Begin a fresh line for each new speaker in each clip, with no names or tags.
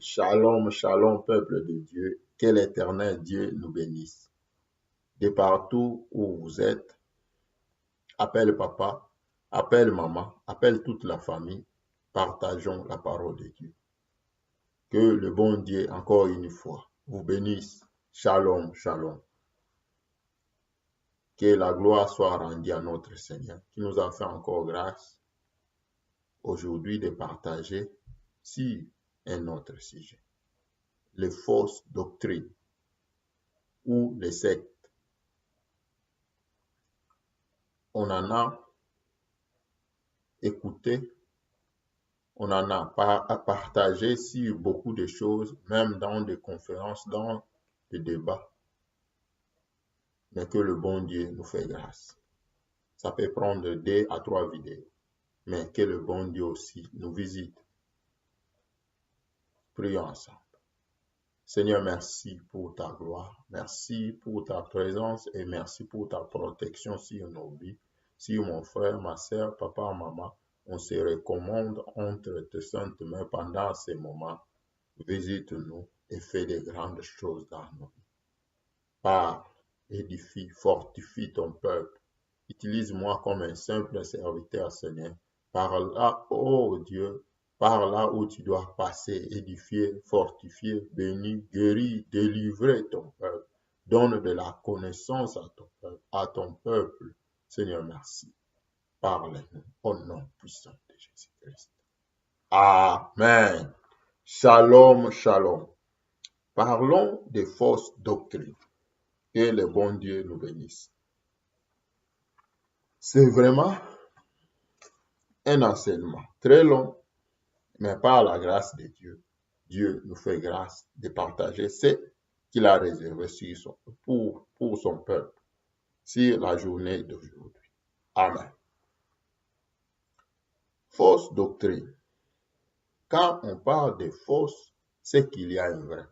Shalom, shalom, peuple de Dieu. Que l'Éternel Dieu nous bénisse. De partout où vous êtes, appelle papa, appelle maman, appelle toute la famille. Partageons la parole de Dieu. Que le bon Dieu, encore une fois, vous bénisse. Shalom, shalom. Que la gloire soit rendue à notre Seigneur, qui nous a fait encore grâce aujourd'hui de partager sur un autre sujet. Les fausses doctrines ou les sectes. On en a écouté, on en a partagé sur beaucoup de choses, même dans des conférences, dans des débats. Mais que le bon Dieu nous fait grâce. Ça peut prendre 2 à 3 vidéos, mais que le bon Dieu aussi nous visite. Prions ensemble. Seigneur, merci pour ta gloire, merci pour ta présence et merci pour ta protection sur nos vies. Si mon frère, ma soeur, papa, maman, on se recommande entre tes saintes mains pendant ces moments, visite-nous et fais de grandes choses dans nos vies. Parle, édifie, fortifie ton peuple. Utilise-moi comme un simple serviteur, Seigneur. Par là, oh Dieu, par là où tu dois passer, édifier, fortifier, bénir, guérir, délivrer ton peuple. Donne de la connaissance à ton peuple. Seigneur, merci. Parle-nous au nom puissant de Jésus-Christ. Amen. Shalom, shalom. Parlons des fausses doctrines. Que le bon Dieu nous bénisse. C'est vraiment un enseignement très long, mais par la grâce de Dieu, Dieu nous fait grâce de partager ce qu'il a réservé pour son peuple sur la journée d'aujourd'hui. Amen. Fausse doctrine. Quand on parle de fausse, c'est qu'il y a un vrai.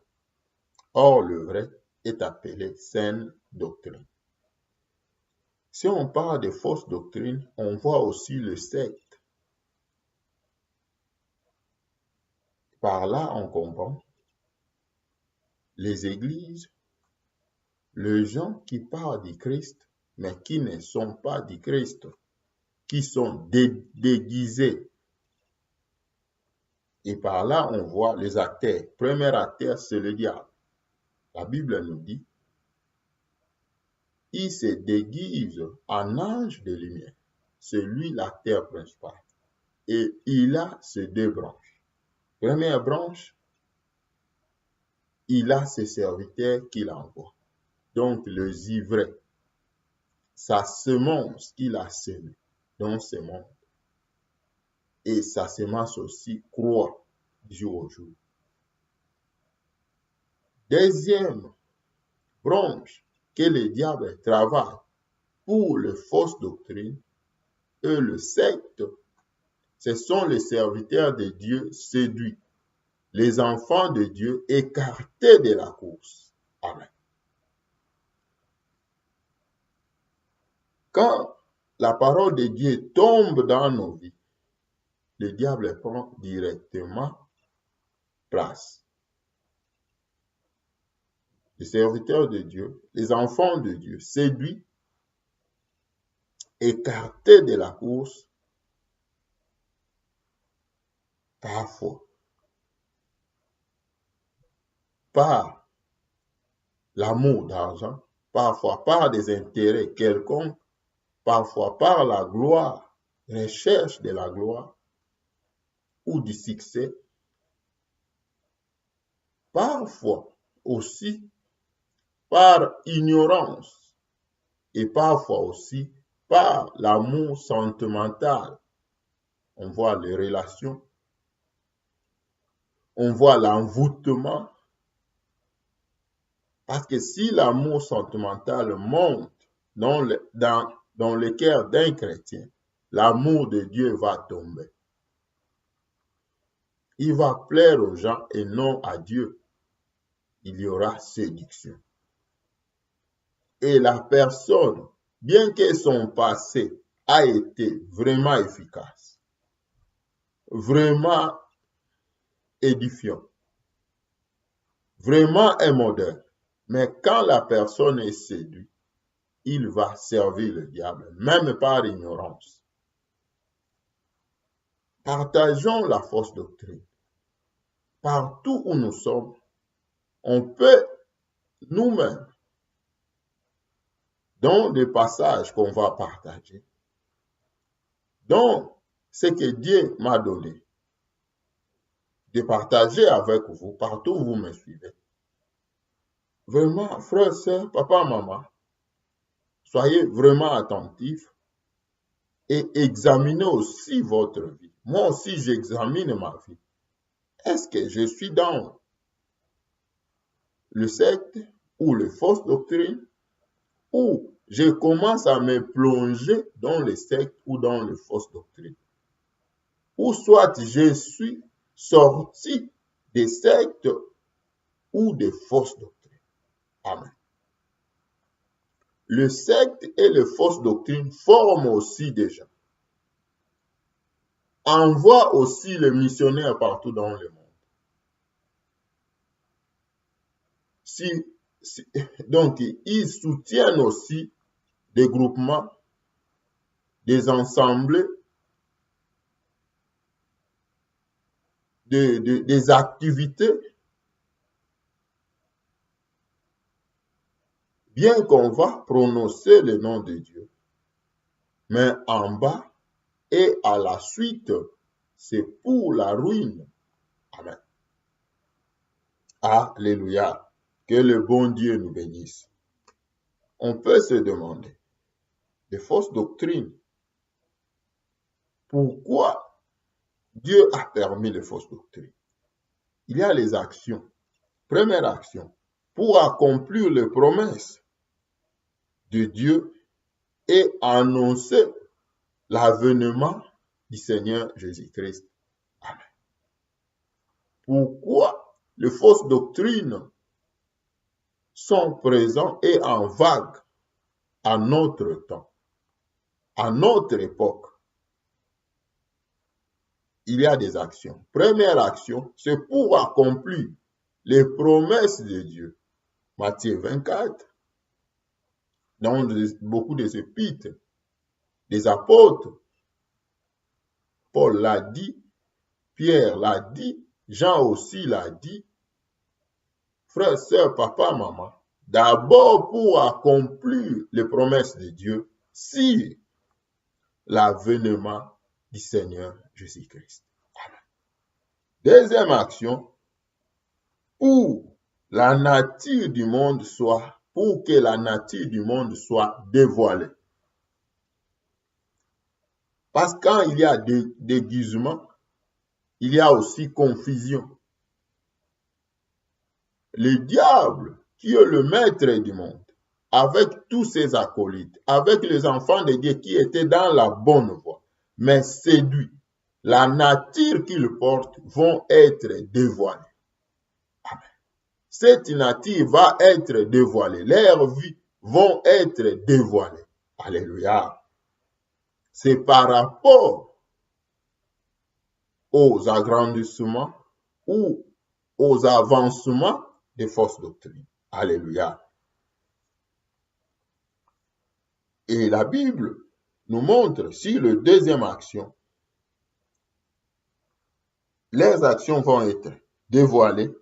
Or, le vrai est appelé saine doctrine. Si on parle de fausse doctrine, on voit aussi le secte. Par là, on comprend les églises, les gens qui parlent du Christ, mais qui ne sont pas du Christ, qui sont déguisés. Et par là, on voit les acteurs. Premier acteur, c'est le diable. La Bible nous dit, il se déguise en ange de lumière. C'est lui l'acteur principal. Et il a ses 2 branches. Première branche, il a ses serviteurs qu'il envoie. Donc, les ivraies, sa semence qu'il a semée dans ce monde. Et sa semence aussi croît jour au jour. Deuxième branche que le diable travaille pour les fausses doctrines et le secte, ce sont les serviteurs de Dieu séduits, les enfants de Dieu écartés de la course. Amen. Quand la parole de Dieu tombe dans nos vies, le diable prend directement place. Les serviteurs de Dieu, les enfants de Dieu, séduits, écartés de la course, parfois par l'amour d'argent, parfois par des intérêts quelconques, parfois par la gloire, recherche de la gloire ou du succès, parfois aussi par ignorance et parfois aussi par l'amour sentimental. On voit les relations, on voit l'envoûtement. Parce que si l'amour sentimental monte dans le cœur d'un chrétien, l'amour de Dieu va tomber. Il va plaire aux gens et non à Dieu. Il y aura séduction. Et la personne, bien que son passé a été vraiment efficace, vraiment édifiant, vraiment est modèle. Mais quand la personne est séduite, il va servir le diable, même par ignorance. Partageons la fausse doctrine. Partout où nous sommes, on peut nous-mêmes, dans des passages qu'on va partager, dans ce que Dieu m'a donné, de partager avec vous, partout où vous me suivez. Vraiment, frères, sœurs, papa, maman, soyez vraiment attentifs et examinez aussi votre vie. Moi aussi, j'examine ma vie. Est-ce que je suis dans le secte ou les fausses doctrines, ou je commence à me plonger dans les sectes ou dans les fausses doctrines? Ou soit je suis sorti des sectes ou des fausses doctrines. Amen. Le secte et les fausses doctrines forment aussi des gens. Envoient aussi les missionnaires partout dans le monde. Donc, ils soutiennent aussi des groupements, des assemblées, des activités, bien qu'on va prononcer le nom de Dieu. Mais en bas et à la suite, c'est pour la ruine. Amen. Alléluia. Que le bon Dieu nous bénisse. On peut se demander, des fausses doctrines, pourquoi Dieu a permis les fausses doctrines? Il y a les actions. Première action, pour accomplir les promesses de Dieu et annoncer l'avènement du Seigneur Jésus-Christ. Amen. Pourquoi les fausses doctrines sont présentes et en vague à notre temps, à notre époque? Il y a des actions. Première action, c'est pour accomplir les promesses de Dieu. Matthieu 24, dans beaucoup des épîtres, des apôtres, Paul l'a dit, Pierre l'a dit, Jean aussi l'a dit. Frères, sœurs, papa, maman, d'abord pour accomplir les promesses de Dieu, si l'avènement du Seigneur Jésus-Christ. Deuxième action, pour que la nature du monde soit dévoilée. Parce que quand il y a déguisement, il y a aussi confusion. Le diable, qui est le maître du monde, avec tous ses acolytes, avec les enfants de Dieu qui étaient dans la bonne voie, mais séduits, la nature qu'ils portent vont être dévoilées. Amen. Cette nature va être dévoilée. Leurs vies vont être dévoilées. Alléluia. C'est par rapport aux agrandissements ou aux avancements des fausses doctrines. Alléluia. Et la Bible nous montre, si la deuxième action, les actions vont être dévoilées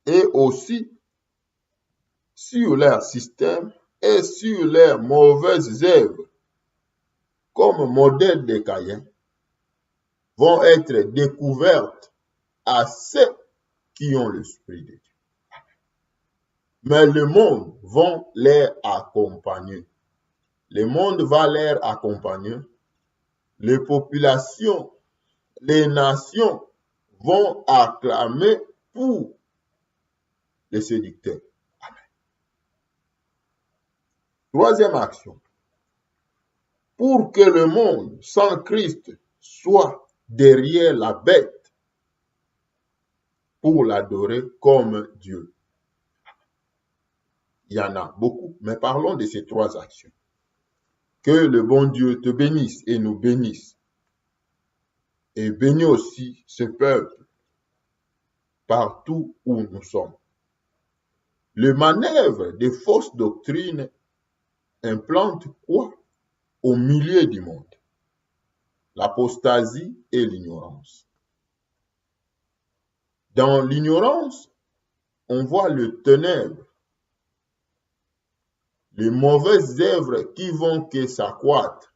et aussi sur leur système et sur leurs mauvaises œuvres, comme modèle de Caïn, vont être découvertes à ceux qui ont l'Esprit de Dieu. Mais le monde va les accompagner. Le monde va les accompagner. Les populations, les nations vont acclamer pour les séducteurs. Amen. Troisième action. Pour que le monde sans Christ soit derrière la bête pour l'adorer comme Dieu. Il y en a beaucoup, mais parlons de ces trois actions. Que le bon Dieu te bénisse et nous bénisse. Et bénis aussi ce peuple partout où nous sommes. Le manœuvre des fausses doctrines implante quoi au milieu du monde? L'apostasie et l'ignorance. Dans l'ignorance, on voit le ténèbre, les mauvaises œuvres qui vont que s'accroître,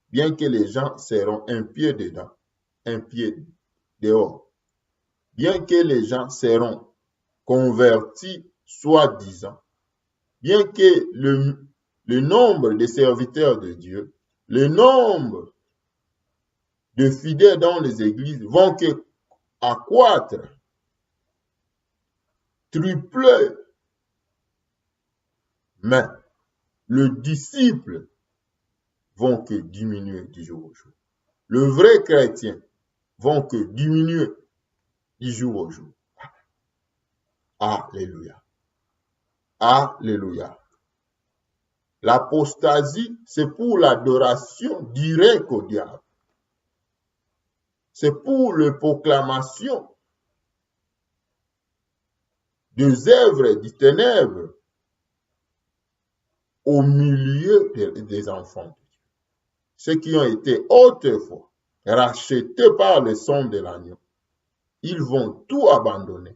bien que les gens seront un pied dedans, un pied dehors, bien que les gens seront convertis soi-disant, bien que le nombre de serviteurs de Dieu, le nombre de fidèles dans les églises vont que accroître, tripler, mais le disciple vont que diminuer du jour au jour. Le vrai chrétien vont que diminuer du jour au jour. Alléluia. Alléluia. L'apostasie, c'est pour l'adoration directe au diable. C'est pour la proclamation des œuvres du ténèbre au milieu des enfants de Dieu. Ceux qui ont été autrefois rachetés par le sang de l'agneau, ils vont tout abandonner.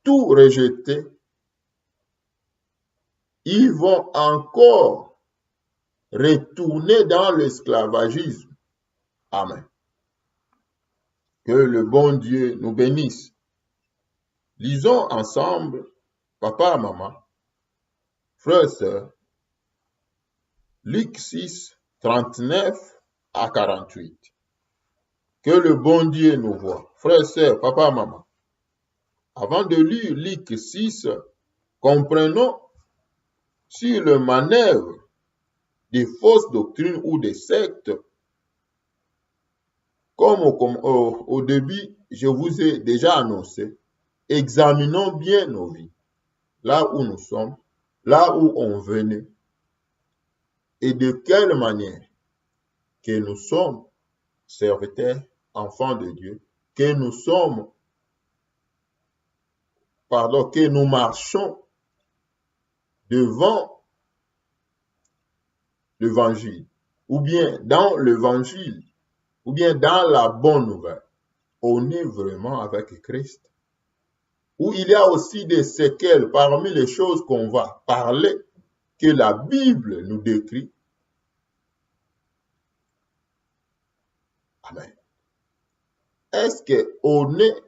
Tout rejeter. Ils vont encore retourner dans l'esclavagisme. Amen. Que le bon Dieu nous bénisse. Lisons ensemble, papa, maman, frères et sœurs, Luc 6, 39 à 48. Que le bon Dieu nous voie. Frères et sœurs, papa, maman, avant de lire Luc 6, comprenons sur le manœuvre des fausses doctrines ou des sectes. Comme au début, je vous ai déjà annoncé, examinons bien nos vies, là où nous sommes, là où on venait, et de quelle manière que nous sommes serviteurs, enfants de Dieu, que nous sommes, que nous marchons devant l'évangile, ou bien dans l'évangile, ou bien dans la bonne nouvelle. On est vraiment avec Christ. Ou il y a aussi des séquelles parmi les choses qu'on va parler, que la Bible nous décrit. Amen. Est-ce qu'on est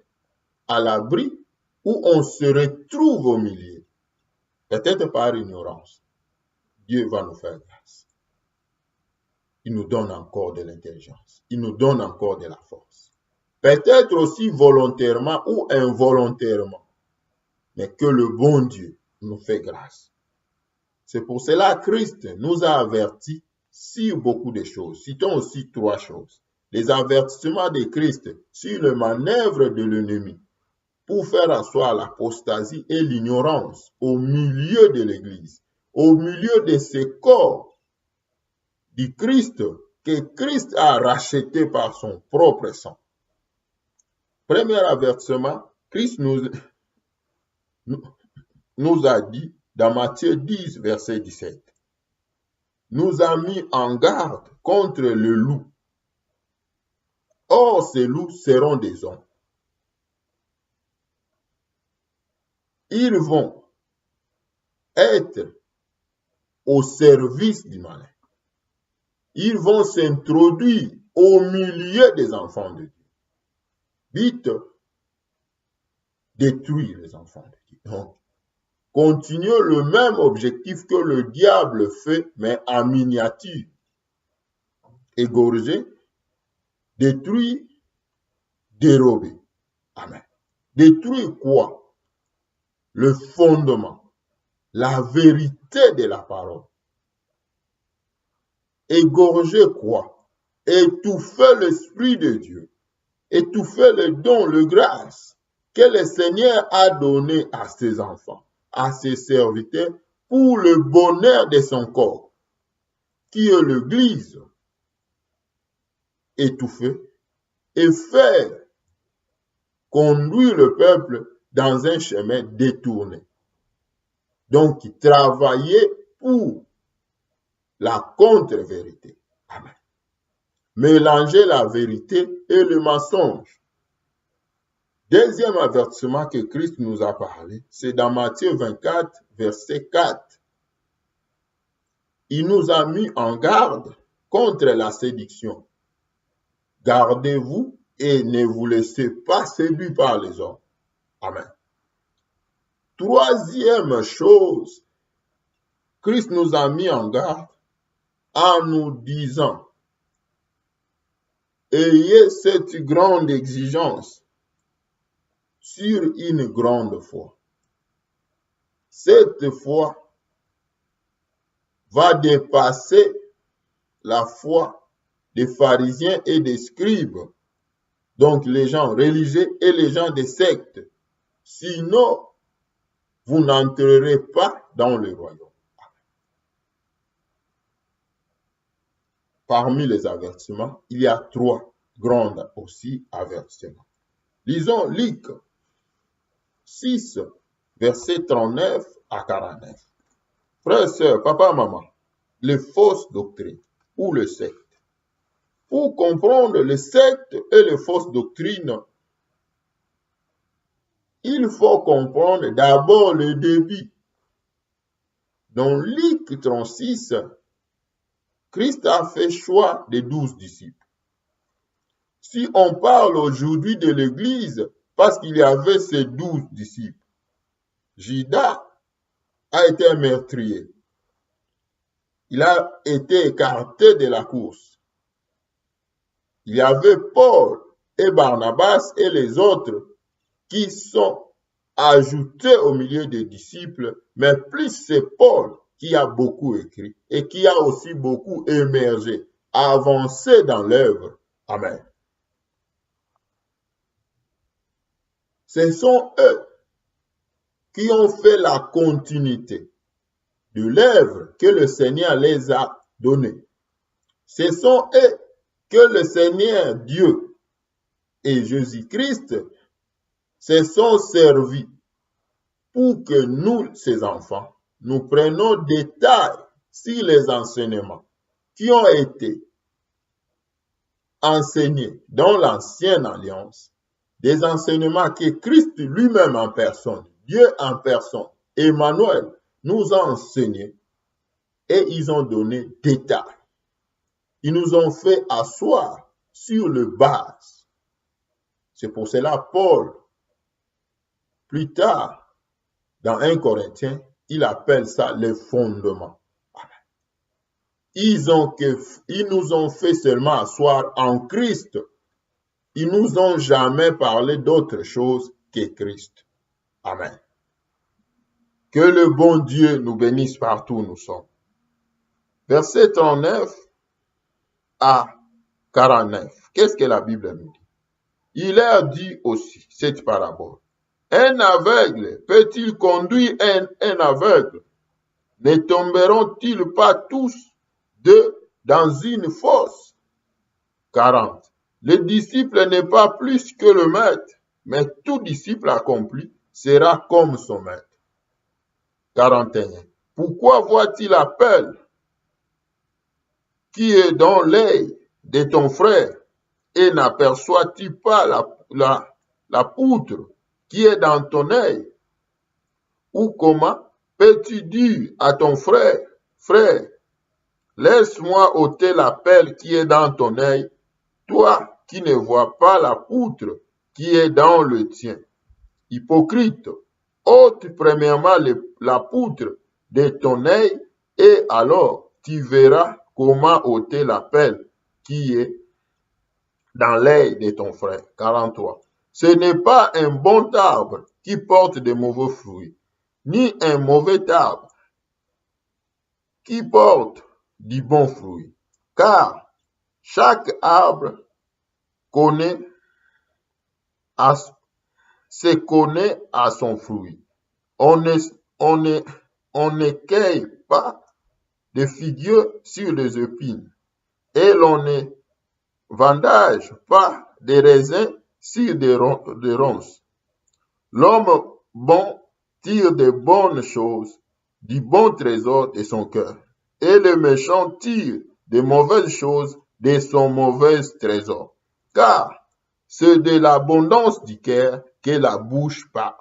à l'abri ou on se retrouve au milieu? Peut-être par ignorance. Dieu va nous faire grâce. Il nous donne encore de l'intelligence. Il nous donne encore de la force. Peut-être aussi volontairement ou involontairement. Mais que le bon Dieu nous fait grâce. C'est pour cela que Christ nous a avertis sur beaucoup de choses. Citons aussi 3 choses. Les avertissements de Christ sur le manœuvre de l'ennemi pour faire asseoir l'apostasie et l'ignorance au milieu de l'Église, au milieu de ce corps du Christ que Christ a racheté par son propre sang. Premier avertissement, Christ nous a dit dans Matthieu 10, verset 17, nous a mis en garde contre le loup. Or, ces loups seront des hommes. Ils vont être au service du malin. Ils vont s'introduire au milieu des enfants de Dieu. Vite, détruire les enfants de Dieu. Donc, continuez le même objectif que le diable fait, mais en miniature. Égorger, détruire, dérober. Amen. Détruire quoi? Le fondement, la vérité de la parole. Égorger quoi? Étouffer l'Esprit de Dieu. Étouffer le don, le grâce que le Seigneur a donné à ses enfants, à ses serviteurs, pour le bonheur de son corps, qui est l'Église. étouffer et faire conduire le peuple dans un chemin détourné. Donc, travailler pour la contre-vérité. Amen. Mélanger la vérité et le mensonge. Deuxième avertissement que Christ nous a parlé, c'est dans Matthieu 24, verset 4. Il nous a mis en garde contre la séduction. Gardez-vous et ne vous laissez pas séduire par les hommes. Amen. Troisième chose, Christ nous a mis en garde en nous disant, ayez cette grande exigence sur une grande foi. Cette foi va dépasser la foi des pharisiens et des scribes, donc les gens religieux et les gens des sectes. Sinon, vous n'entrerez pas dans le royaume. Parmi les avertissements, il y a 3 grands aussi avertissements. Lisons Luc 6, versets 39 à 49. Frères, sœurs, papa, maman, les fausses doctrines ou le secte. Pour comprendre le secte et les fausses doctrines, il faut comprendre d'abord le début. Dans Luc 36, Christ a fait choix des 12 disciples. Si on parle aujourd'hui de l'Église, parce qu'il y avait ces 12 disciples, Judas a été un meurtrier. Il a été écarté de la course. Il y avait Paul et Barnabas et les autres qui sont ajoutés au milieu des disciples, mais plus c'est Paul qui a beaucoup écrit et qui a aussi beaucoup émergé, avancé dans l'œuvre. Amen. Ce sont eux qui ont fait la continuité de l'œuvre que le Seigneur les a donnée. Ce sont eux que le Seigneur Dieu et Jésus-Christ se sont servis pour que nous, ses enfants, nous prenions détail sur les enseignements qui ont été enseignés dans l'ancienne alliance, des enseignements que Christ lui-même en personne, Dieu en personne, Emmanuel, nous a enseignés et ils ont donné détail. Ils nous ont fait asseoir sur le base. C'est pour cela Paul, plus tard, dans 1 Corinthiens, il appelle ça les fondements. Ils nous ont fait seulement asseoir en Christ. Ils nous ont jamais parlé d'autre chose que Christ. Amen. Que le bon Dieu nous bénisse partout où nous sommes. Verset 39 à 49. Qu'est-ce que la Bible nous dit? Il leur dit aussi cette parabole. Un aveugle peut-il conduire un aveugle? Ne tomberont-ils pas tous deux dans une fosse? 40. Le disciple n'est pas plus que le maître, mais tout disciple accompli sera comme son maître. 41. Pourquoi voit-il la pelle qui est dans l'œil de ton frère et n'aperçois-tu pas la poutre qui est dans ton œil? Ou comment peux-tu dire à ton frère, frère, laisse-moi ôter la pelle qui est dans ton œil, toi qui ne vois pas la poutre qui est dans le tien? Hypocrite, ôte premièrement la poutre de ton œil et alors tu verras comment ôter la pelle qui est dans l'œil de ton frère. 43. Ce n'est pas un bon arbre qui porte de mauvais fruits, ni un mauvais arbre qui porte du bon fruit. Car chaque arbre se connaît à son fruit. On ne cueille pas de figues sur les épines et l'on ne vendage pas des raisins sur des ronces. L'homme bon tire de bonnes choses, du bon trésor de son cœur. Et le méchant tire de mauvaises choses de son mauvais trésor. Car c'est de l'abondance du cœur que la bouche parle.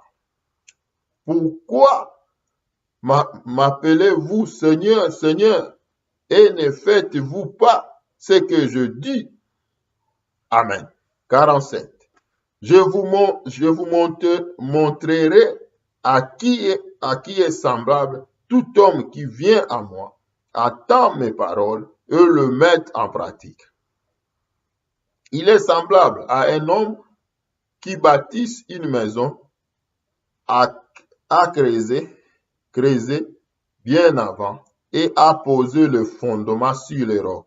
Pourquoi m'appelez-vous Seigneur, Seigneur, et ne faites-vous pas ce que je dis? Amen. 47. Je vous montrerai à qui est semblable tout homme qui vient à moi, attend mes paroles et le met en pratique. Il est semblable à un homme qui bâtisse une maison à creuser bien avant et a posé le fondement sur les rocs.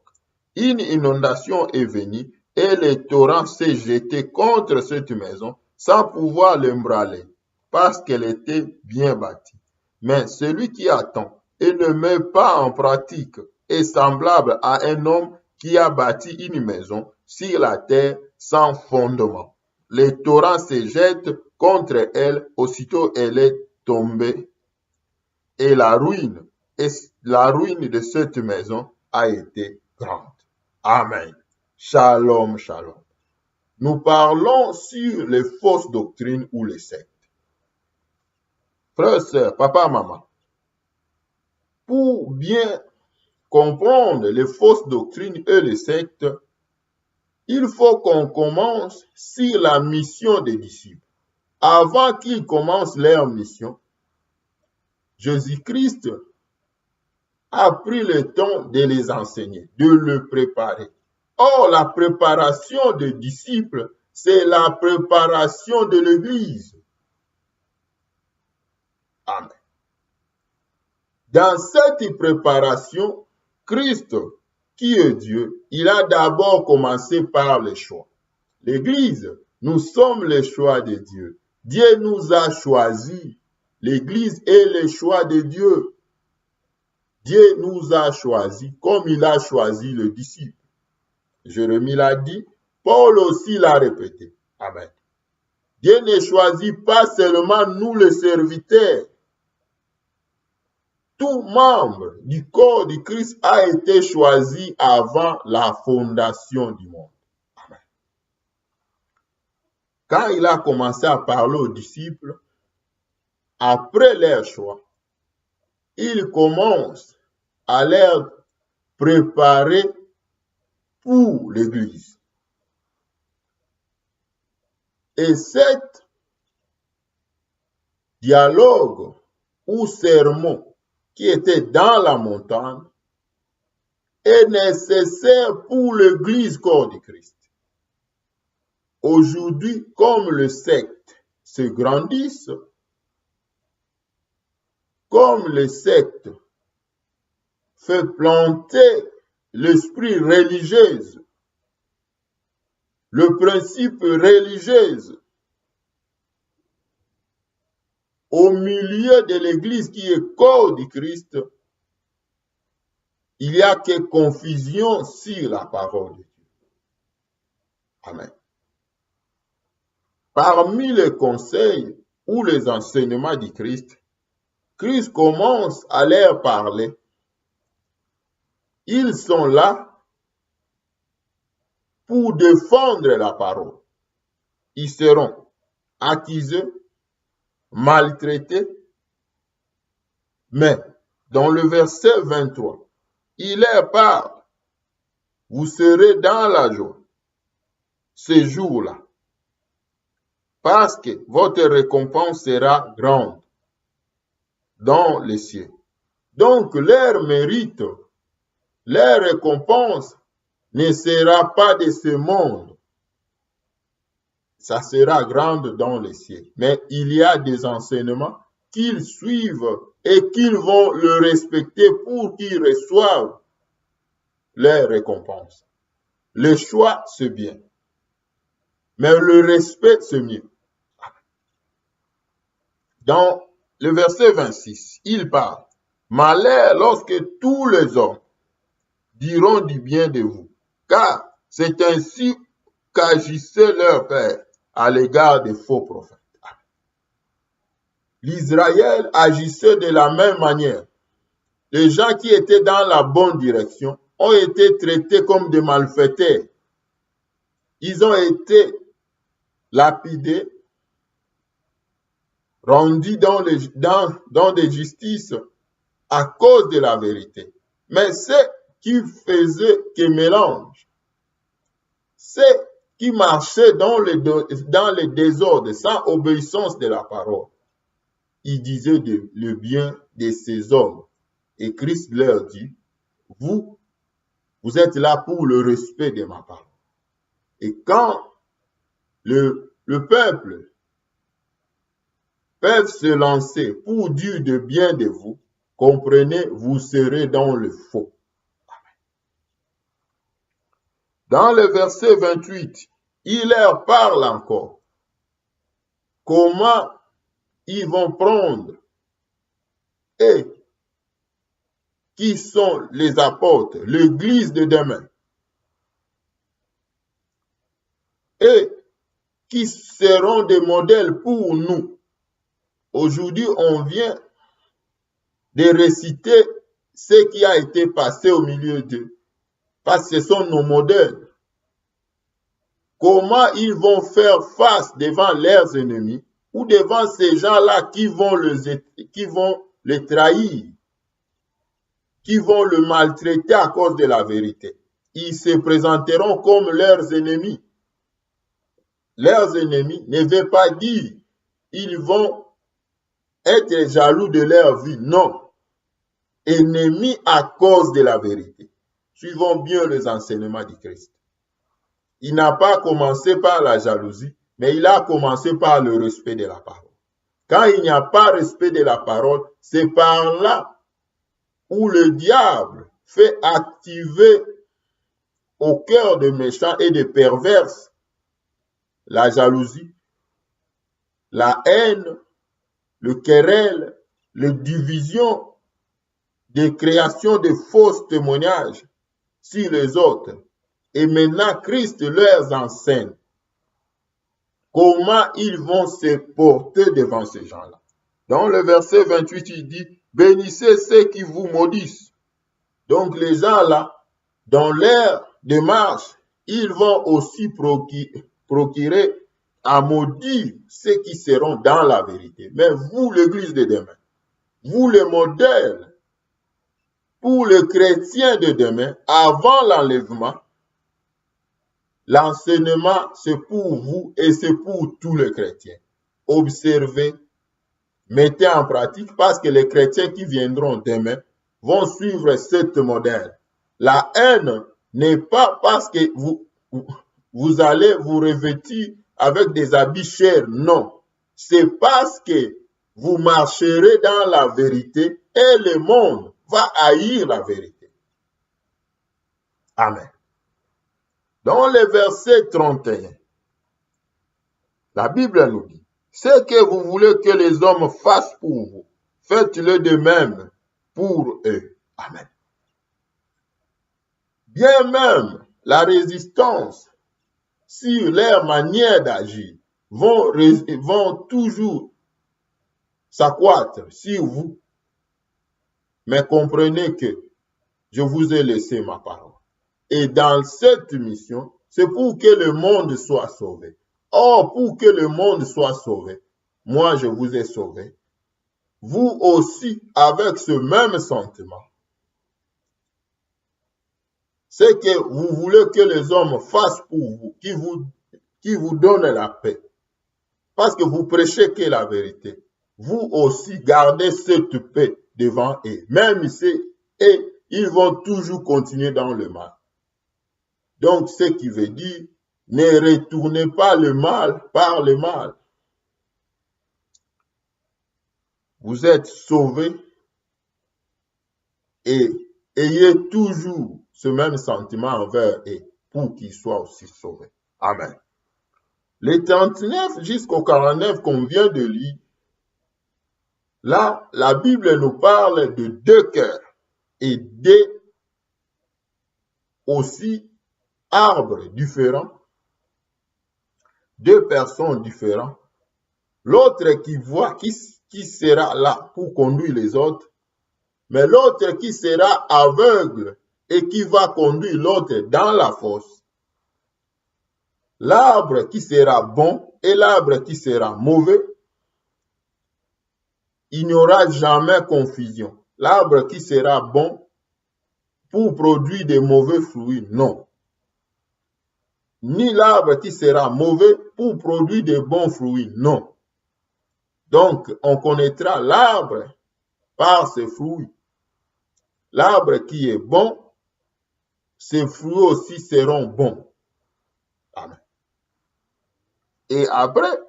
Une inondation est venue et le torrent s'est jeté contre cette maison sans pouvoir l'embranler parce qu'elle était bien bâtie. Mais celui qui attend et ne met pas en pratique est semblable à un homme qui a bâti une maison sur la terre sans fondement. Le torrent se jette contre elle, aussitôt elle est tombée et la ruine de cette maison a été grande. Amen. Shalom, shalom. Nous parlons sur les fausses doctrines ou les sectes. Frères, sœurs, papa, maman, pour bien comprendre les fausses doctrines et les sectes, il faut qu'on commence sur la mission des disciples. Avant qu'ils commencent leur mission, Jésus-Christ a pris le temps de les enseigner, de le préparer. Or, la préparation des disciples, c'est la préparation de l'Église. Amen. Dans cette préparation, Christ, qui est Dieu, il a d'abord commencé par les choix. L'Église, nous sommes les choix de Dieu. Dieu nous a choisis. L'Église est le choix de Dieu. Dieu nous a choisis comme il a choisi le disciple. Jérémie l'a dit, Paul aussi l'a répété. Amen. Dieu ne choisit pas seulement nous les serviteurs. Tout membre du corps du Christ a été choisi avant la fondation du monde. Amen. Quand il a commencé à parler aux disciples, après leur choix, il commence à leur préparer pour l'Église. Et cet dialogue ou sermon qui était dans la montagne est nécessaire pour l'Église corps du Christ. Aujourd'hui, comme les sectes se grandissent, comme les sectes fait planter l'esprit religieux, le principe religieux au milieu de l'Église qui est corps du Christ, il n'y a que confusion sur la parole de Dieu. Amen. Parmi les conseils ou les enseignements du Christ, Christ commence à leur parler. Ils sont là pour défendre la parole. Ils seront accusés, maltraités. Mais dans le verset 23, il leur parle. Vous serez dans la joie ce jour-là, parce que votre récompense sera grande dans les cieux. Donc leur mérite, leur récompense ne sera pas de ce monde. Ça sera grande dans les cieux. Mais il y a des enseignements qu'ils suivent et qu'ils vont le respecter pour qu'ils reçoivent leur récompense. Le choix, c'est bien. Mais le respect, c'est mieux. Dans le verset 26, il parle. Malheur lorsque tous les hommes diront du bien de vous, car C'est ainsi qu'agissait leur père à l'égard des faux prophètes. L'Israël agissait de la même manière. Les gens qui étaient dans la bonne direction ont été traités comme des malfaiteurs. Ils ont été lapidés, rendus dans des justices à cause de la vérité. Mais ceux qui faisaient que mélange, ceux qui marchaient dans le désordre sans obéissance de la parole, ils disaient le bien de ces hommes. Et Christ leur dit, vous êtes là pour le respect de ma parole. Et quand le peuple peut se lancer pour dire de bien de vous, comprenez, vous serez dans le faux. Dans le verset 28, il leur parle encore. Comment ils vont prendre et qui sont les apôtres, l'église de demain, et qui seront des modèles pour nous. Aujourd'hui, on vient de réciter ce qui a été passé au milieu d'eux, parce que ce sont nos modèles. Comment ils vont faire face devant leurs ennemis ou devant ces gens-là qui vont les trahir, qui vont le maltraiter à cause de la vérité. Ils se présenteront comme leurs ennemis. Leurs ennemis ne veulent pas dire ils vont être jaloux de leur vie. Non. Ennemis à cause de la vérité. Suivons bien les enseignements du Christ. Il n'a pas commencé par la jalousie, mais il a commencé par le respect de la parole. Quand il n'y a pas respect de la parole, c'est par là où le diable fait activer au cœur des méchants et des perverses la jalousie, la haine, le querelle, les divisions, des créations de faux témoignages sur les autres. Et maintenant, Christ leur enseigne comment ils vont se porter devant ces gens-là. Dans le verset 28, il dit, bénissez ceux qui vous maudissent. Donc les gens-là, dans leur démarche, ils vont aussi procurer à maudire ceux qui seront dans la vérité. Mais vous, l'église de demain, vous, le modèle pour le chrétien de demain, avant l'enlèvement, l'enseignement, c'est pour vous et c'est pour tous les chrétiens. Observez, mettez en pratique parce que les chrétiens qui viendront demain vont suivre ce modèle. La haine n'est pas parce que vous allez vous revêtir avec des habits chers, non. C'est parce que vous marcherez dans la vérité et le monde va haïr la vérité. Amen. Dans le verset 31, la Bible nous dit, ce que vous voulez que les hommes fassent pour vous, faites-le de même pour eux. Amen. Bien même la résistance sur leur manière d'agir vont toujours s'accroître sur vous. Mais comprenez que je vous ai laissé ma parole. Et dans cette mission, c'est pour que le monde soit sauvé. Or, pour que le monde soit sauvé, moi je vous ai sauvé. Vous aussi, avec ce même sentiment, c'est que vous voulez que les hommes fassent pour vous, qui vous donnent la paix. Parce que vous prêchez que la vérité. Vous aussi gardez cette paix devant eux. Même si ils vont toujours continuer dans le mal. Donc, ce qui veut dire, ne retournez pas le mal par le mal. Vous êtes sauvés et ayez toujours ce même sentiment envers eux pour qu'ils soient aussi sauvés. Amen. Les 39 jusqu'au 49 qu'on vient de lire, là, la Bible nous parle de deux cœurs et aussi arbres différents, deux personnes différentes, l'autre qui voit, qui sera là pour conduire les autres, mais l'autre qui sera aveugle et qui va conduire l'autre dans la fosse. L'arbre qui sera bon et l'arbre qui sera mauvais, il n'y aura jamais confusion. L'arbre qui sera bon pour produire des mauvais fruits, non. Ni l'arbre qui sera mauvais pour produire de bons fruits, non. Donc, on connaîtra l'arbre par ses fruits. L'arbre qui est bon, ses fruits aussi seront bons. Amen. Et après,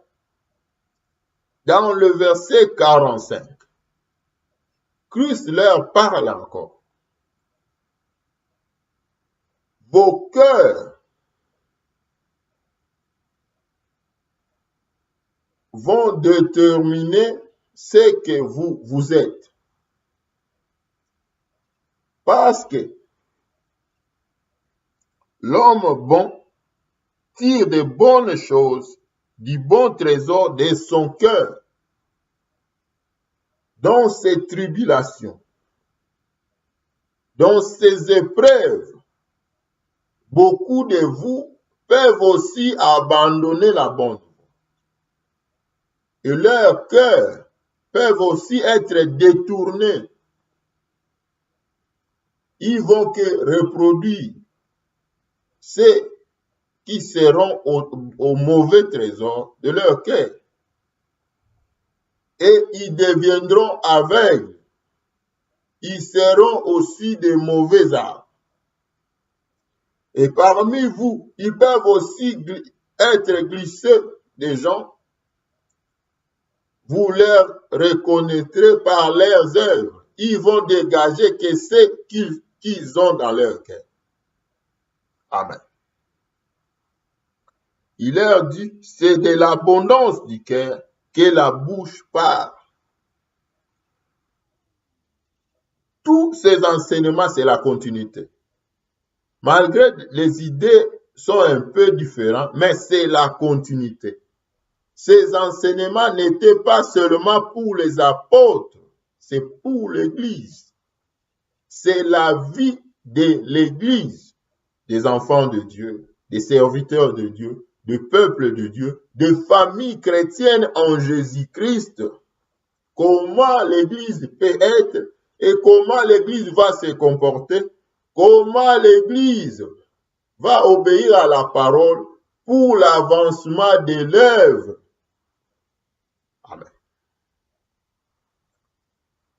dans le verset 45, Christ leur parle encore. Vos cœurs vont déterminer ce que vous êtes. Parce que l'homme bon tire de bonnes choses du bon trésor de son cœur. Dans ces tribulations, dans ces épreuves, beaucoup de vous peuvent aussi abandonner la bonne. Et leurs cœurs peuvent aussi être détournés. Ils vont que reproduire ceux qui seront au mauvais trésor de leur cœur. Et ils deviendront aveugles. Ils seront aussi des mauvais arbres. Et parmi vous, ils peuvent aussi être glissés des gens. Vous leur reconnaîtrez par leurs œuvres. Ils vont dégager que ce qu'ils ont dans leur cœur. Amen. Il leur dit, c'est de l'abondance du cœur que la bouche parle. Tous ces enseignements, c'est la continuité. Malgré les idées sont un peu différentes, mais c'est la continuité. Ces enseignements n'étaient pas seulement pour les apôtres, c'est pour l'Église. C'est la vie de l'Église, des enfants de Dieu, des serviteurs de Dieu, du peuple de Dieu, des familles chrétiennes en Jésus-Christ. Comment l'Église peut être et comment l'Église va se comporter, comment l'Église va obéir à la parole pour l'avancement de l'œuvre. Amen.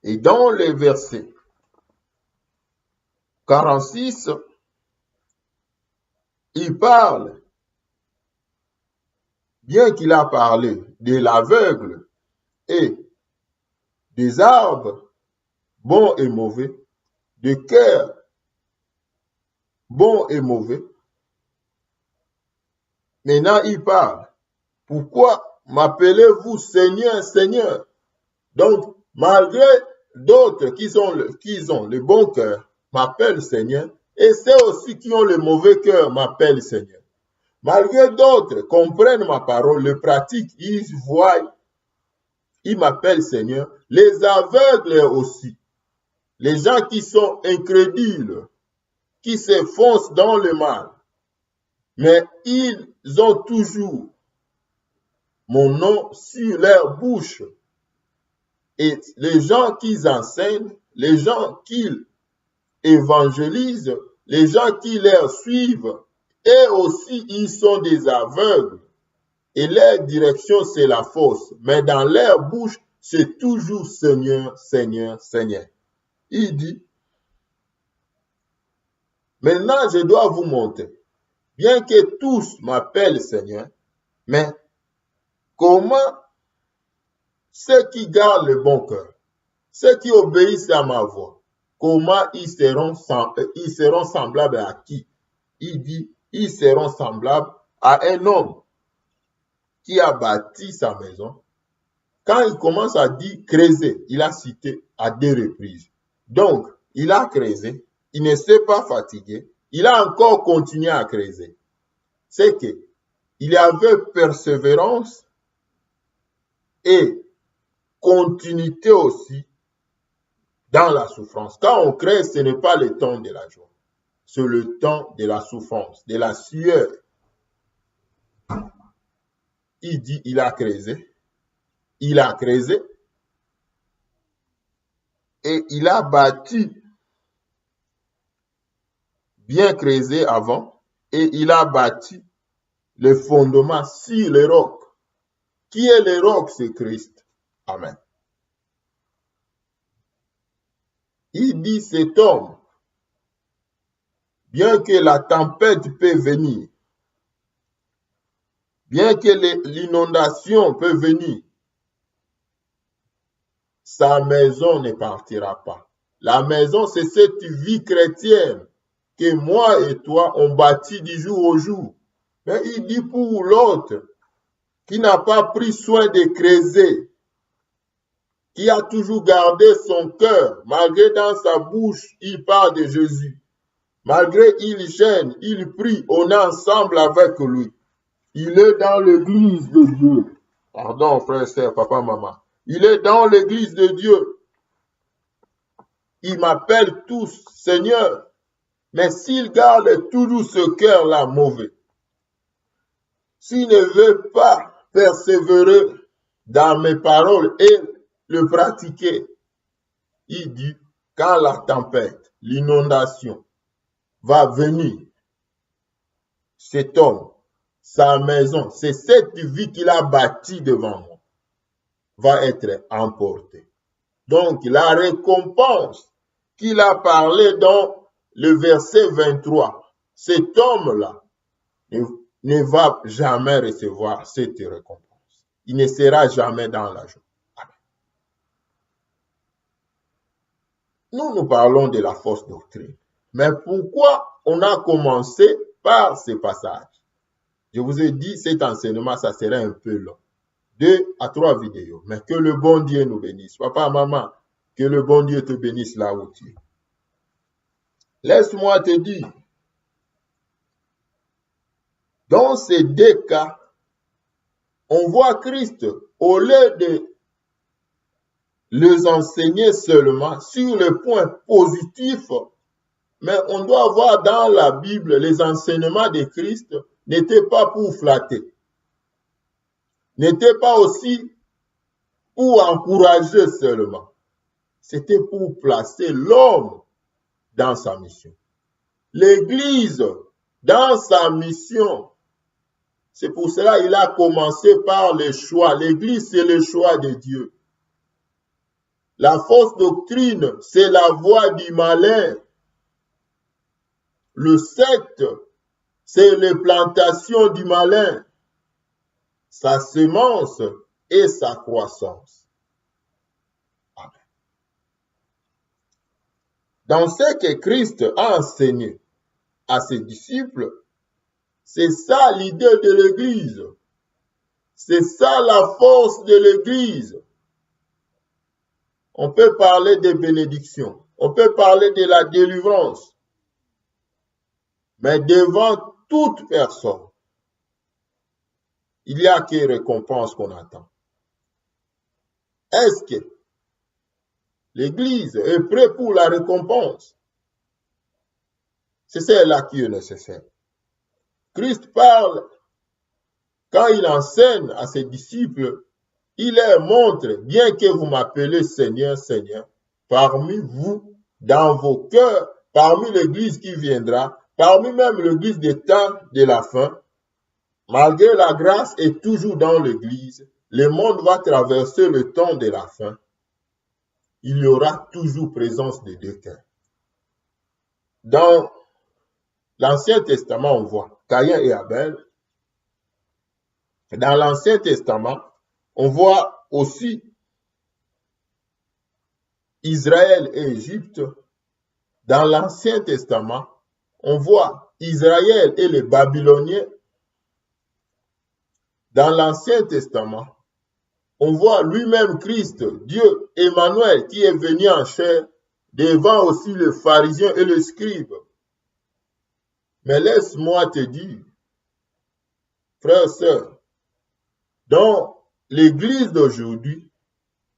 Et dans le verset 46, il parle, bien qu'il a parlé de l'aveugle et des arbres bons et mauvais, de cœur bons et mauvais. Maintenant, il parle. Pourquoi m'appelez-vous Seigneur, Seigneur? Donc, malgré d'autres qui ont le bon cœur, m'appellent Seigneur, et ceux aussi qui ont le mauvais cœur m'appellent Seigneur. Malgré d'autres comprennent ma parole, le pratiquent, ils voient, ils m'appellent Seigneur. Les aveugles aussi, les gens qui sont incrédules, qui s'enfoncent dans le mal, mais ils ont toujours mon nom sur leur bouche. Et les gens qui enseignent, les gens qui évangélisent, les gens qui leur suivent, et aussi ils sont des aveugles. Et leur direction, c'est la fausse. Mais dans leur bouche, c'est toujours Seigneur, Seigneur, Seigneur. Il dit, maintenant je dois vous montrer, bien que tous m'appellent Seigneur, mais comment ceux qui gardent le bon cœur, ceux qui obéissent à ma voix, comment ils seront semblables à qui? Il dit, ils seront semblables à un homme qui a bâti sa maison. Quand il commence à dire creuser, il a cité à 2 reprises. Donc, il a creusé, il ne s'est pas fatigué, il a encore continué à creuser. C'est qu'il y avait persévérance et continuité aussi dans la souffrance. Quand on creuse, ce n'est pas le temps de la joie. C'est le temps de la souffrance, de la sueur. Il dit, il a creusé, et il a bâti, bien creusé avant, et il a bâti le fondement sur le roc. Qui est le roc? C'est Christ. Amen. Il dit, cet homme, bien que la tempête peut venir, bien que l'inondation peut venir, sa maison ne partira pas. La maison, c'est cette vie chrétienne que moi et toi, on bâtit du jour au jour. Mais il dit pour l'autre, qui n'a pas pris soin de creuser, qui a toujours gardé son cœur, malgré dans sa bouche, il parle de Jésus. Malgré il gêne, il prie, on est ensemble avec lui. Il est dans l'église de Dieu. Pardon, frère, sœur, papa, maman. Il est dans l'église de Dieu. Il m'appelle tous Seigneur. Mais s'il garde toujours ce cœur-là mauvais, s'il ne veut pas persévérer dans mes paroles et le pratiquer, il dit, quand la tempête, l'inondation va venir, cet homme, sa maison, c'est cette vie qu'il a bâtie devant moi, va être emportée. Donc, la récompense qu'il a parlé dans le verset 23, cet homme-là ne va jamais recevoir cette récompense. Il ne sera jamais dans la joie. Nous parlons de la fausse doctrine. Mais pourquoi on a commencé par ce passage? Je vous ai dit, cet enseignement, ça serait un peu long. 2 à 3 vidéos. Mais que le bon Dieu nous bénisse. Papa, maman, que le bon Dieu te bénisse là où tu es. Laisse-moi te dire, dans ces 2 cas, on voit Christ, au lieu de les enseigner seulement sur le point positif, mais on doit voir dans la Bible, les enseignements de Christ n'étaient pas pour flatter, n'étaient pas aussi pour encourager seulement. C'était pour placer l'homme dans sa mission. L'Église, dans sa mission, c'est pour cela qu'il a commencé par le choix. L'Église, c'est le choix de Dieu. La fausse doctrine, c'est la voie du malin. Le secte, c'est les plantations du malin, sa semence et sa croissance. Amen. Dans ce que Christ a enseigné à ses disciples, c'est ça l'idée de l'Église. C'est ça la force de l'Église. On peut parler des bénédictions, on peut parler de la délivrance, mais devant toute personne, il n'y a que récompense qu'on attend. Est-ce que l'Église est prête pour la récompense? C'est celle-là qui est nécessaire. Christ parle, quand il enseigne à ses disciples, il leur montre, bien que vous m'appelez Seigneur, Seigneur, parmi vous, dans vos cœurs, parmi l'Église qui viendra, parmi même l'Église des temps de la fin, malgré la grâce est toujours dans l'Église, le monde va traverser le temps de la fin. Il y aura toujours présence des 2 cœurs. Dans l'Ancien Testament, on voit Caïn et Abel. Dans l'Ancien Testament, on voit aussi Israël et Égypte. Dans l'Ancien Testament, on voit Israël et les Babyloniens. Dans l'Ancien Testament, on voit lui-même Christ, Dieu, Emmanuel, qui est venu en chair, devant aussi les pharisiens et les scribes. Mais laisse-moi te dire, frères, sœurs, dans l'Église d'aujourd'hui,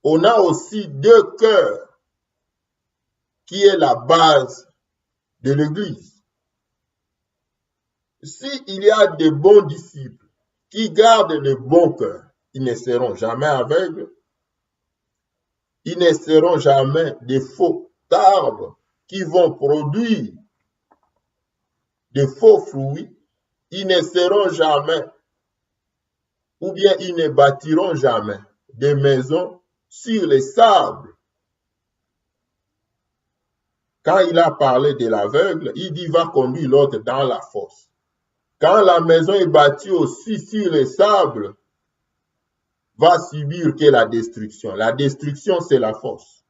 on a aussi deux cœurs qui est la base de l'Église. S'il y a de bons disciples qui gardent le bon cœur, ils ne seront jamais aveugles, ils ne seront jamais des faux arbres qui vont produire de faux fruits, ils ne seront jamais, ou bien ils ne bâtiront jamais des maisons sur les sables. Quand il a parlé de l'aveugle, il dit va conduire l'autre dans la fosse. Quand la maison est bâtie aussi sur les sables, va subir que la destruction. La destruction, c'est la fosse.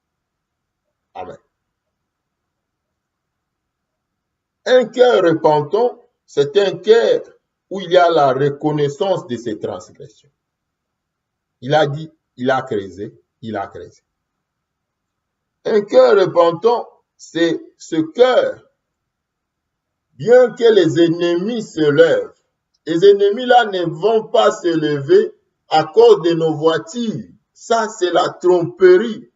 Amen. Un cœur repentant, c'est un cœur où il y a la reconnaissance de ses transgressions. Il a dit, il a creusé, il a creusé. Un cœur repentant, c'est ce cœur, bien que les ennemis se lèvent, les ennemis là ne vont pas se lever à cause de nos voitures. Ça, c'est la tromperie.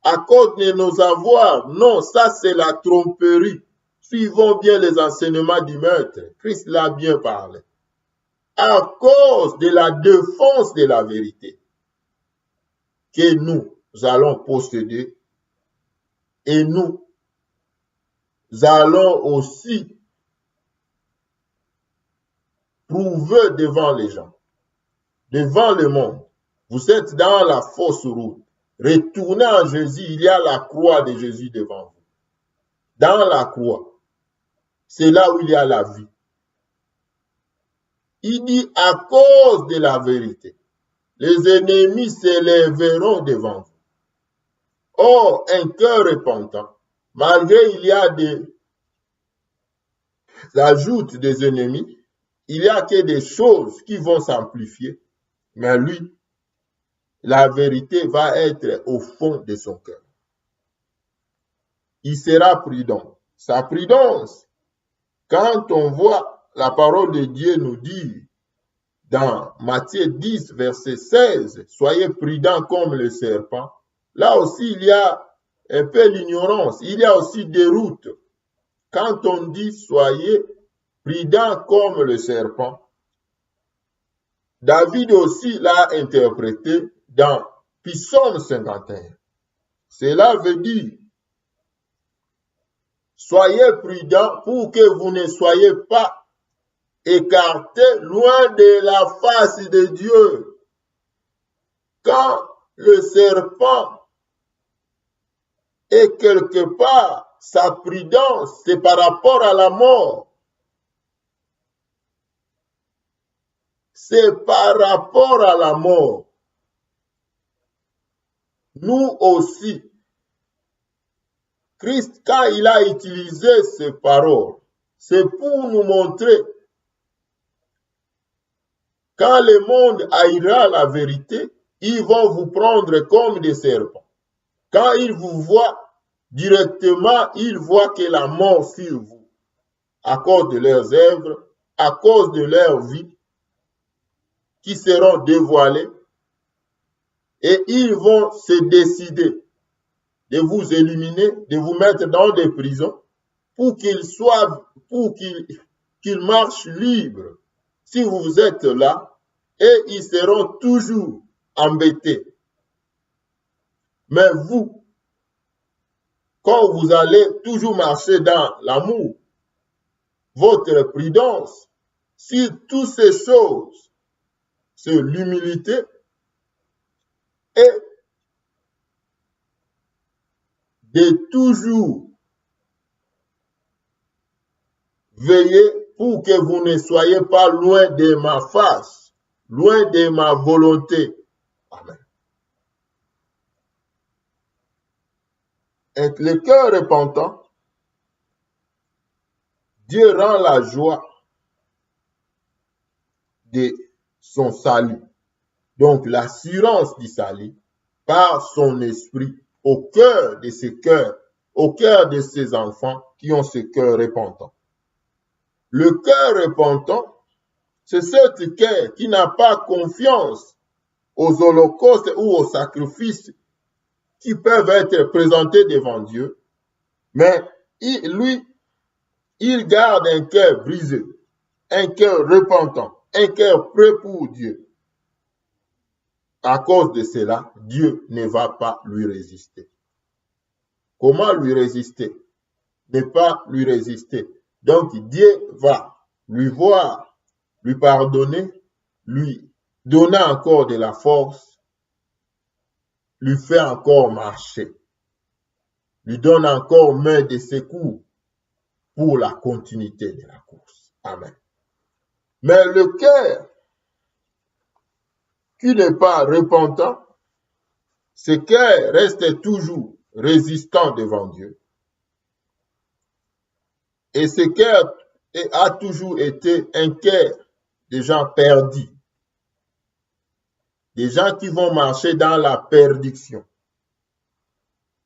À cause de nos avoirs. Non, ça, c'est la tromperie. Suivons bien les enseignements du Maître. Christ l'a bien parlé. À cause de la défense de la vérité que nous allons posséder et nous allons aussi prouver devant les gens, devant le monde. Vous êtes dans la fausse route. Retournez en Jésus, il y a la croix de Jésus devant vous. Dans la croix, c'est là où il y a la vie. Il dit à cause de la vérité, les ennemis se lèveront devant vous. Or, un cœur repentant, malgré il y a des ajoutes des ennemis, il y a que des choses qui vont s'amplifier, mais lui, la vérité va être au fond de son cœur. Il sera prudent. Sa prudence, quand on voit la parole de Dieu nous dire dans Matthieu 10, verset 16, soyez prudents comme le serpent. Là aussi, il y a un peu l'ignorance. Il y a aussi des routes. Quand on dit soyez prudents comme le serpent, David aussi l'a interprété dans Psaume 51. Cela veut dire soyez prudents pour que vous ne soyez pas écartés loin de la face de Dieu. Quand le serpent est quelque part, sa prudence, c'est par rapport à la mort. C'est par rapport à la mort. Nous aussi, Christ, quand il a utilisé ces paroles, c'est pour nous montrer quand le monde haïra la vérité, ils vont vous prendre comme des serpents. Quand ils vous voient directement, ils voient que la mort sur vous, à cause de leurs œuvres, à cause de leur vie, qui seront dévoilées, et ils vont se décider de vous éliminer, de vous mettre dans des prisons, pour qu'ils marchent libres. Si vous êtes là, et ils seront toujours embêtés. Mais vous, quand vous allez toujours marcher dans l'amour, votre prudence, sur toutes ces choses, c'est l'humilité et de toujours veiller pour que vous ne soyez pas loin de ma face, loin de ma volonté. Amen. Et le cœur repentant, Dieu rend la joie de son salut. Donc l'assurance du salut par son esprit au cœur de ses cœurs, au cœur de ses enfants qui ont ce cœur repentant. Le cœur repentant, c'est ce cœur qui n'a pas confiance aux holocaustes ou aux sacrifices qui peuvent être présentés devant Dieu, mais lui, il garde un cœur brisé, un cœur repentant, un cœur prêt pour Dieu. À cause de cela, Dieu ne va pas lui résister. Comment lui résister? Ne pas lui résister. Donc Dieu va lui voir, lui pardonner, lui donner encore de la force, lui faire encore marcher, lui donne encore main de secours pour la continuité de la course. Amen. Mais le cœur qui n'est pas repentant, ce cœur reste toujours résistant devant Dieu. Et ce cœur a toujours été un cœur de gens perdus, des gens qui vont marcher dans la perdition.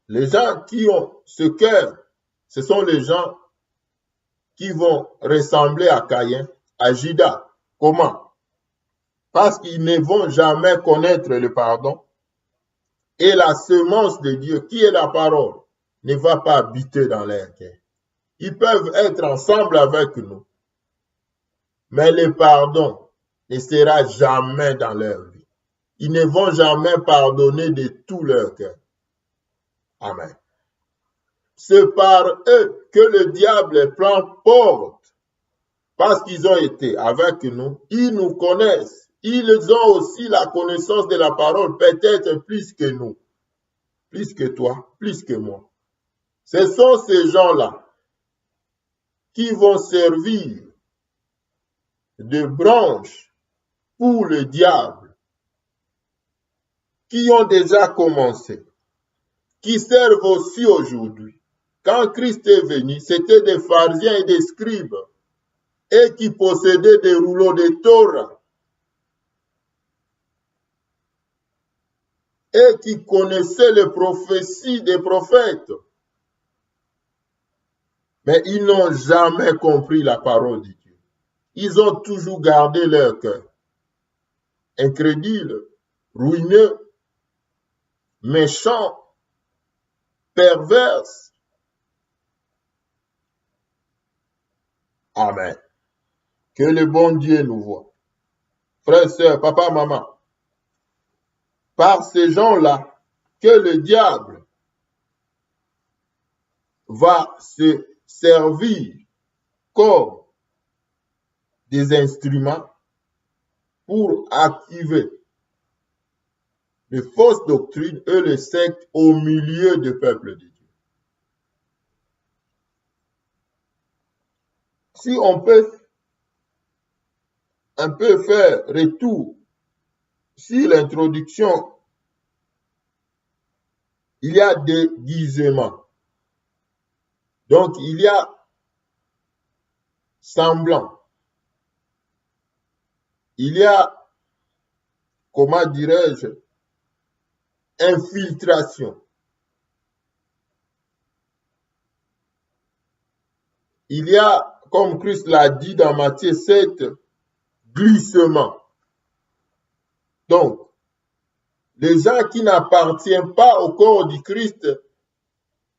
Les gens qui ont ce cœur, ce sont les gens qui vont ressembler à Caïn, à Judas. Comment? Parce qu'ils ne vont jamais connaître le pardon. Et la semence de Dieu, qui est la parole, ne va pas habiter dans leur cœur. Ils peuvent être ensemble avec nous, mais le pardon ne sera jamais dans leur vie. Ils ne vont jamais pardonner de tout leur cœur. Amen. C'est par eux que le diable prend porte, parce qu'ils ont été avec nous, ils nous connaissent, ils ont aussi la connaissance de la parole, peut-être plus que nous, plus que toi, plus que moi. Ce sont ces gens-là qui vont servir de branche pour le diable, qui ont déjà commencé, qui servent aussi aujourd'hui. Quand Christ est venu, c'était des pharisiens et des scribes, et qui possédaient des rouleaux de Torah, et qui connaissaient les prophéties des prophètes. Mais ils n'ont jamais compris la parole de Dieu. Ils ont toujours gardé leur cœur incrédule, ruineux, méchant, perverse. Amen. Que le bon Dieu nous voie. Frères, sœurs, papa, maman, par ces gens-là que le diable va se servir comme des instruments pour activer les fausses doctrines et les sectes au milieu du peuple de Dieu. Si on peut un peu faire retour sur l'introduction, il y a des déguisements. Donc, il y a semblant. Il y a, comment dirais-je, infiltration. Il y a, comme Christ l'a dit dans Matthieu 7, glissement. Donc, les gens qui n'appartiennent pas au corps du Christ,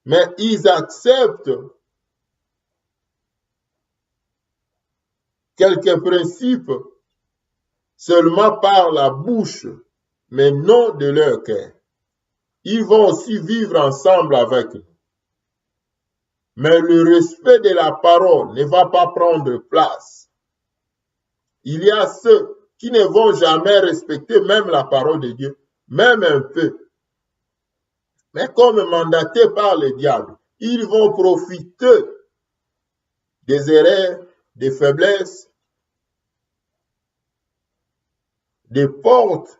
mais ils acceptent quelques principes seulement par la bouche, mais non de leur cœur. Ils vont aussi vivre ensemble avec nous. Mais le respect de la parole ne va pas prendre place. Il y a ceux qui ne vont jamais respecter même la parole de Dieu, même un peu. Mais comme mandatés par le diable, ils vont profiter des erreurs, des faiblesses, des portes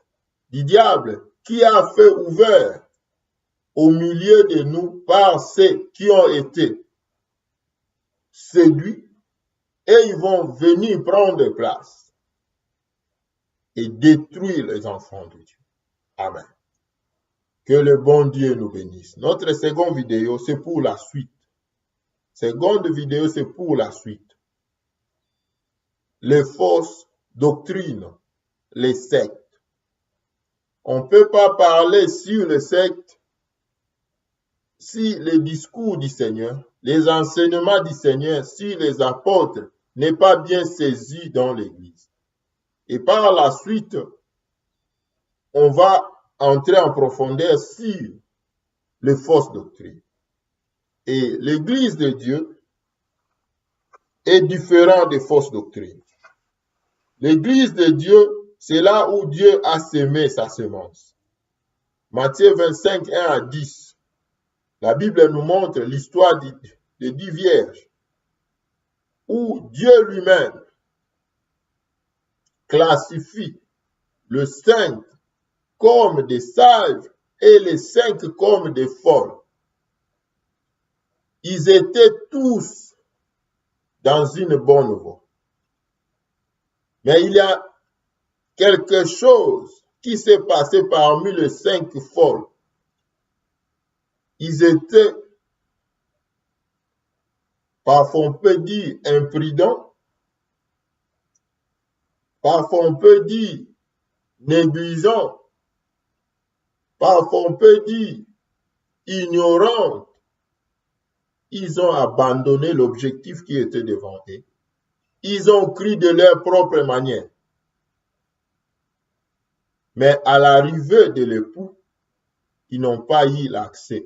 du diable qui a fait ouvert au milieu de nous par ceux qui ont été séduits, et ils vont venir prendre place et détruire les enfants de Dieu. Amen. Que le bon Dieu nous bénisse. Notre seconde vidéo, c'est pour la suite. Seconde vidéo, c'est pour la suite. les fausses doctrines, les sectes. On ne peut pas parler sur les sectes si le discours du Seigneur, les enseignements du Seigneur, si les apôtres n'est pas bien saisi dans l'Église. Et par la suite, on va entrer en profondeur sur les fausses doctrines. Et l'Église de Dieu est différente des fausses doctrines. L'Église de Dieu, c'est là où Dieu a semé sa semence. Matthieu 25, 1 à 10. La Bible nous montre l'histoire de 10 vierges où Dieu lui-même classifie le 5 comme des sages et les 5 comme des folles. Ils étaient tous dans une bonne voie. Mais il y a quelque chose qui s'est passé parmi les 5 folles. Ils étaient, parfois on peut dire, imprudents, parfois on peut dire négligents, parfois on peut dire ignorants. Ils ont abandonné l'objectif qui était devant eux. Ils ont cru de leur propre manière. Mais à l'arrivée de l'époux, ils n'ont pas eu l'accès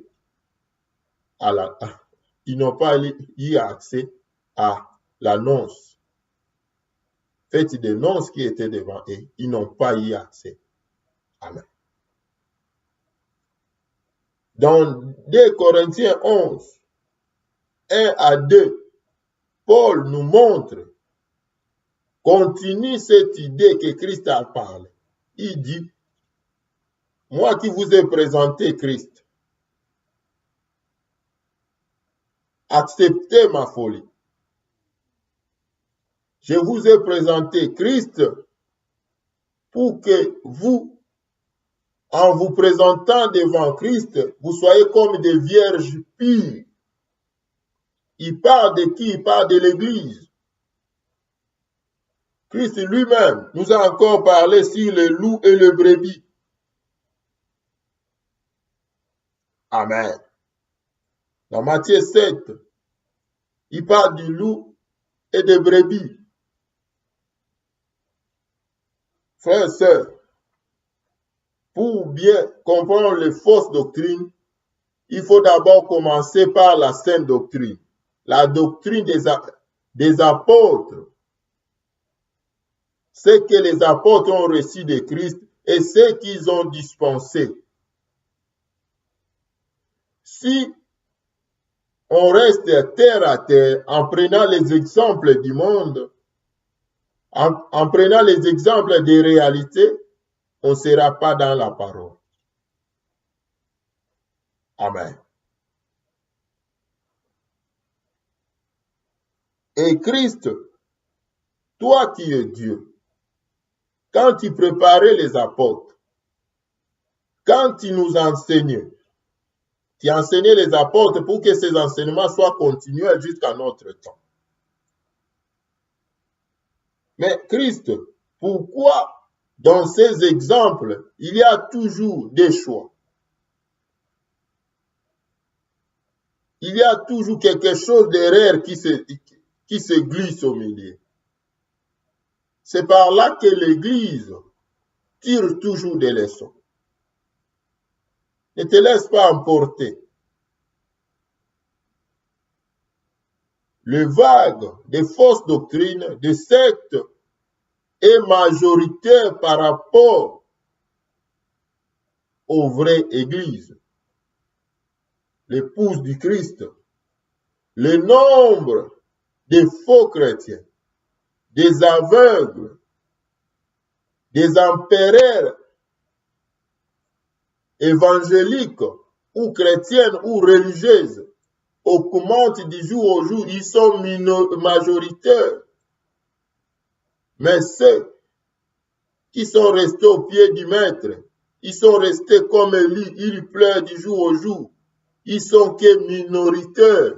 ils n'ont pas eu accès à la noce. Fête de noces qui était devant eux, ils n'ont pas eu accès. Amen. Dans 2 Corinthiens 11, 1 à 2, Paul nous montre, continue cette idée que Christ a parlé. Il dit, moi qui vous ai présenté Christ, acceptez ma folie. Je vous ai présenté Christ pour que vous, en vous présentant devant Christ, vous soyez comme des vierges pures. Il parle de qui? Il parle de l'Église. Christ lui-même nous a encore parlé sur le loup et le brebis. Amen. Dans Matthieu 7, il parle du loup et des brebis. Frères et sœurs, pour bien comprendre les fausses doctrines, il faut d'abord commencer par la sainte doctrine, la doctrine des apôtres. Ce que les apôtres ont reçu de Christ et ce qu'ils ont dispensé. Si on reste terre à terre en prenant les exemples du monde, en prenant les exemples des réalités, on ne sera pas dans la parole. Amen. Et Christ, toi qui es Dieu, quand tu préparais les apôtres, quand tu nous enseignais, tu enseignais les apôtres pour que ces enseignements soient continuels jusqu'à notre temps. Mais Christ, pourquoi dans ces exemples, il y a toujours des choix? Il y a toujours quelque chose d'erreur qui se glisse au milieu. C'est par là que l'Église tire toujours des leçons. Ne te laisse pas emporter. Le vague des fausses doctrines, des sectes, est majoritaire par rapport aux vraies églises. L'épouse du Christ. Le nombre des faux chrétiens, des aveugles, des empereurs évangéliques ou chrétiennes ou religieuses augmente du jour au jour, ils sont majoritaires. Mais ceux qui sont restés au pied du maître, ils sont restés comme Élie, ils pleurent du jour au jour. Ils sont que minoritaires.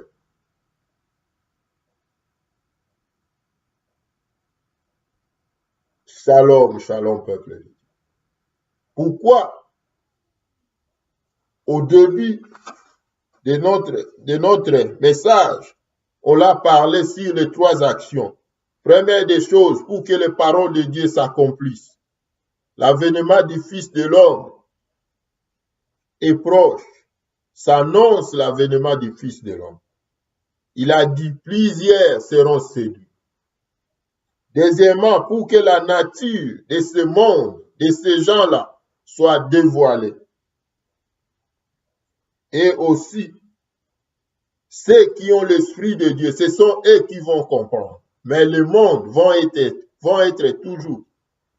Shalom, shalom, peuple. Pourquoi, au début de notre message, on a parlé sur les 3 actions. Première des choses, pour que les paroles de Dieu s'accomplissent. L'avènement du Fils de l'homme est proche. S'annonce l'avènement du Fils de l'homme. Il a dit, plusieurs seront séduits. Deuxièmement, pour que la nature de ce monde, de ces gens-là, soit dévoilée. Et aussi, ceux qui ont l'Esprit de Dieu, ce sont eux qui vont comprendre. Mais le monde vont être toujours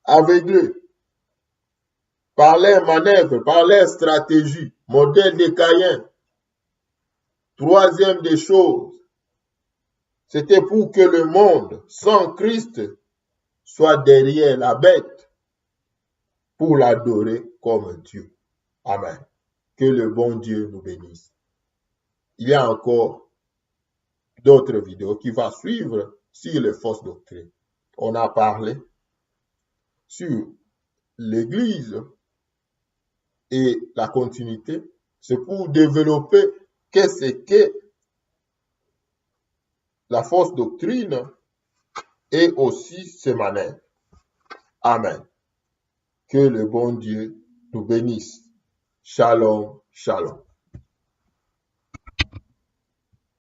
aveuglés par leurs manœuvres, par leurs stratégies, modèle de Caïn. Troisième des choses, c'était pour que le monde sans Christ soit derrière la bête pour l'adorer comme Dieu. Amen. Que le bon Dieu nous bénisse. Il y a encore d'autres vidéos qui vont suivre sur les fausses doctrines. On a parlé sur l'Église et la continuité. C'est pour développer qu'est-ce que la fausse doctrine et aussi ses manœuvres. Amen. Que le bon Dieu nous bénisse. Shalom, shalom.